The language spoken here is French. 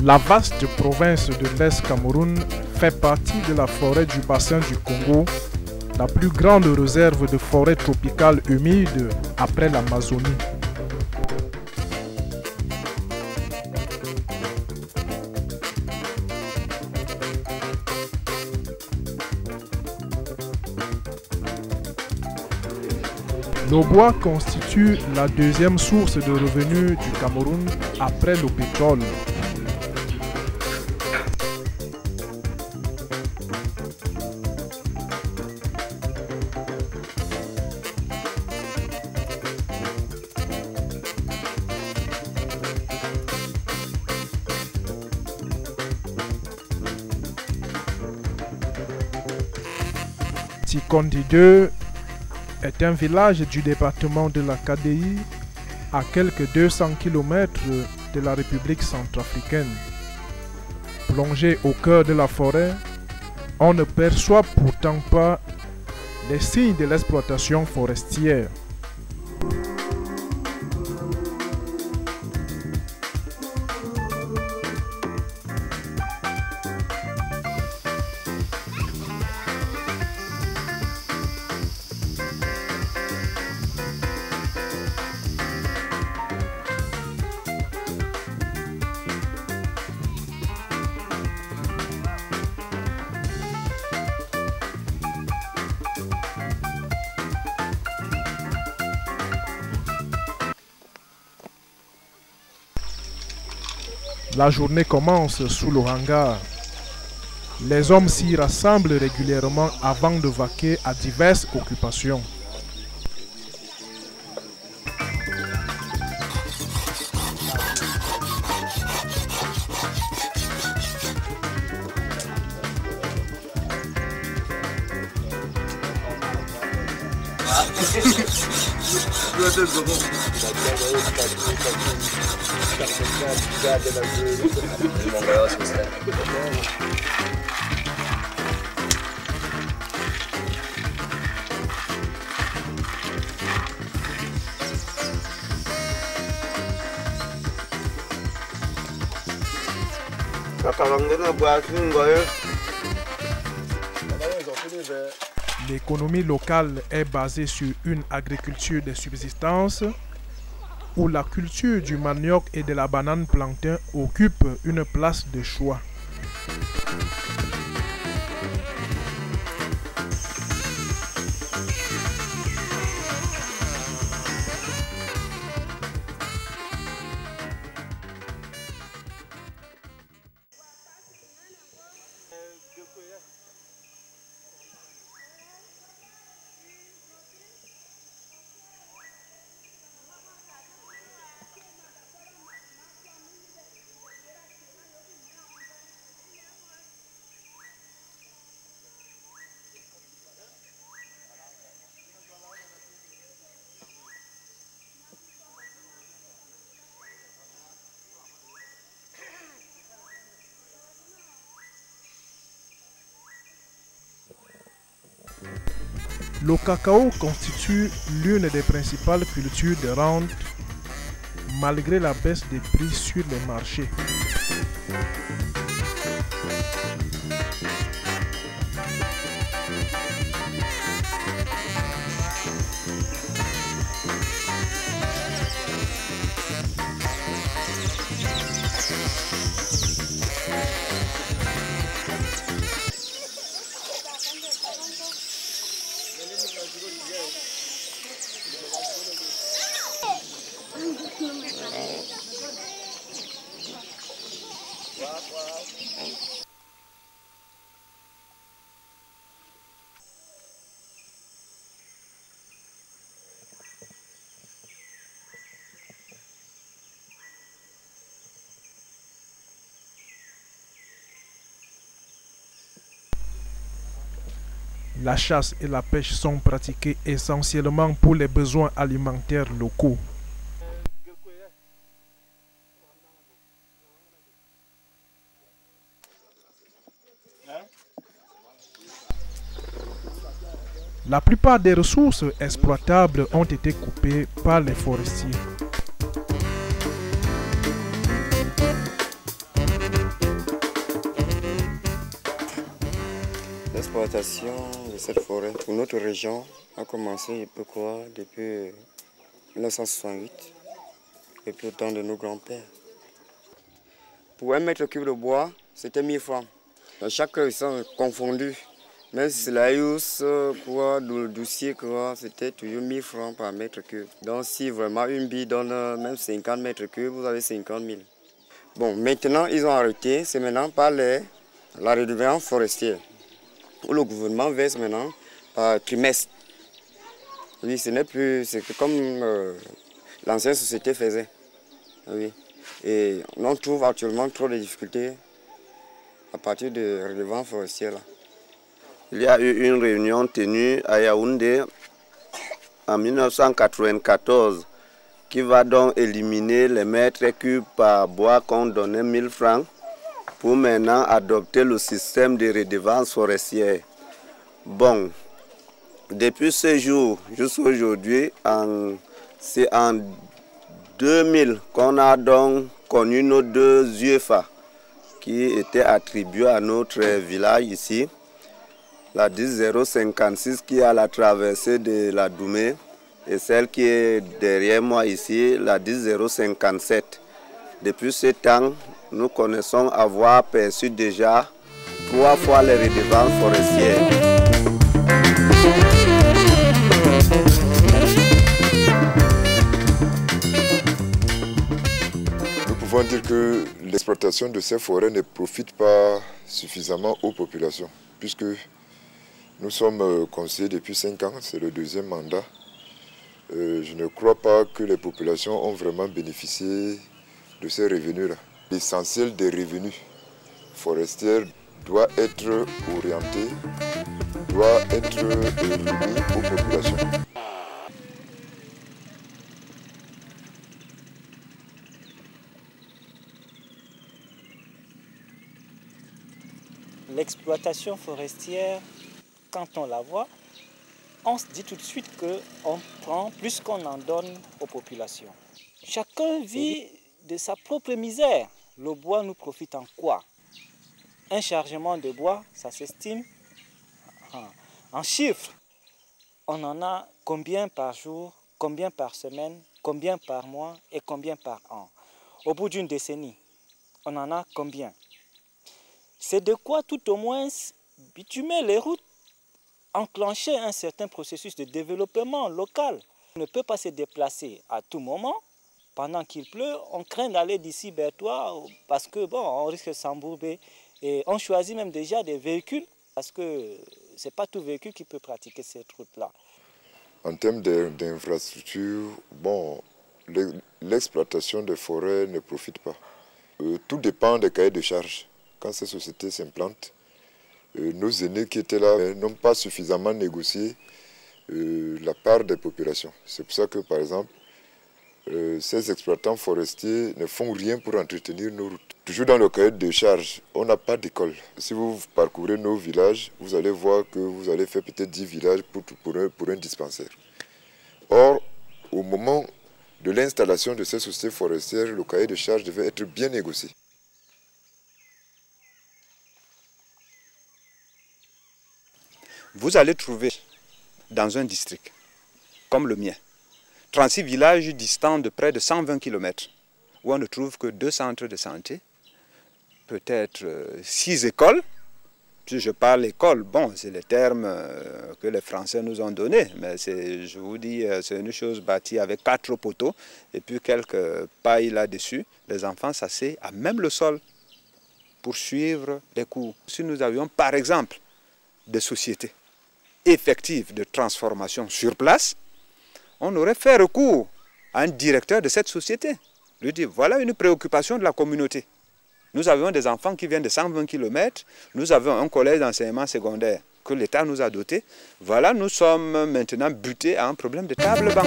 La vaste province de l'Est Cameroun fait partie de la forêt du bassin du Congo, la plus grande réserve de forêt tropicale humide après l'Amazonie. Le bois constitue la deuxième source de revenus du Cameroun après le pétrole. Tikondi 2 est un village du département de la KDI à quelques 200 km de la République centrafricaine. Plongé au cœur de la forêt, on ne perçoit pourtant pas les signes de l'exploitation forestière. La journée commence sous le hangar. Les hommes s'y rassemblent régulièrement avant de vaquer à diverses occupations. L'économie locale est basée sur une agriculture de subsistance où la culture du manioc et de la banane plantain occupe une place de choix. Le cacao constitue l'une des principales cultures de rente malgré la baisse des prix sur les marchés. La chasse et la pêche sont pratiquées essentiellement pour les besoins alimentaires locaux. La plupart des ressources exploitables ont été coupées par les forestiers. l'exploitation de cette forêt pour notre région a commencé, je peux croire, depuis 1968, depuis le temps de nos grands-pères. Pour 1 mètre cube de bois, c'était 1000 francs. Chaque sont confondus. Même si la housse, le dossier, c'était toujours 1000 francs par mètre cube. Donc si vraiment une bille donne même 50 mètres cubes, vous avez 50 000. Bon, maintenant ils ont arrêté, c'est maintenant par la redevance forestière. Où le gouvernement verse maintenant par trimestre. Oui, ce n'est plus, c'est comme l'ancienne société faisait. Oui. Et on trouve actuellement trop de difficultés à partir de la redevance forestière là. Il y a eu une réunion tenue à Yaoundé en 1994 qui va donc éliminer les mètres cubes par bois qu'on donnait 1000 francs pour maintenant adopter le système de redevance forestière. Bon, depuis ce jour jusqu'à aujourd'hui, c'est en 2000 qu'on a donc connu nos 2 UFA qui étaient attribués à notre village ici. La 10056 qui est à la traversée de la Doumé et celle qui est derrière moi ici, la 10057. Depuis ce temps, nous connaissons avoir perçu déjà 3 fois les redevances forestières. Nous pouvons dire que l'exploitation de ces forêts ne profite pas suffisamment aux populations, puisque nous sommes conseillers depuis 5 ans, c'est le 2e mandat. Je ne crois pas que les populations ont vraiment bénéficié de ces revenus-là. L'essentiel des revenus forestiers doit être orienté, doit être remis aux populations. L'exploitation forestière, quand on la voit, on se dit tout de suite qu'on prend plus qu'on en donne aux populations. Chacun vit de sa propre misère. Le bois nous profite en quoi? Un chargement de bois, ça s'estime en chiffres. On en a combien par jour, combien par semaine, combien par mois et combien par an. Au bout d'une décennie, on en a combien? C'est de quoi tout au moins bitumer les routes, enclencher un certain processus de développement local. On ne peut pas se déplacer à tout moment. Pendant qu'il pleut, on craint d'aller d'ici Bertois parce que bon, on risque de s'embourber. Et on choisit même déjà des véhicules parce que ce n'est pas tout véhicule qui peut pratiquer cette route-là. En termes d'infrastructure, bon, l'exploitation des forêts ne profite pas. Tout dépend des cahiers de charges. Quand ces sociétés s'implantent, nos aînés qui étaient là n'ont pas suffisamment négocié la part des populations. C'est pour ça que, par exemple, ces exploitants forestiers ne font rien pour entretenir nos routes. Toujours dans le cahier de charges, on n'a pas d'école. Si vous parcourez nos villages, vous allez voir que vous allez faire peut-être 10 villages pour un dispensaire. Or, au moment de l'installation de ces sociétés forestières, le cahier de charges devait être bien négocié. Vous allez trouver dans un district comme le mien, 36 villages distants de près de 120 km, où on ne trouve que 2 centres de santé, peut-être 6 écoles. Si je parle école, bon, c'est les termes que les Français nous ont donnés, mais je vous dis, c'est une chose bâtie avec 4 poteaux et puis quelques pailles là-dessus. Les enfants s'asseyent à même le sol pour suivre les cours. Si nous avions par exemple des sociétés effectives de transformation sur place, on aurait fait recours à un directeur de cette société. Lui dire, voilà une préoccupation de la communauté. Nous avions des enfants qui viennent de 120 km, nous avons un collège d'enseignement secondaire que l'État nous a doté. Voilà, nous sommes maintenant butés à un problème de table-banc.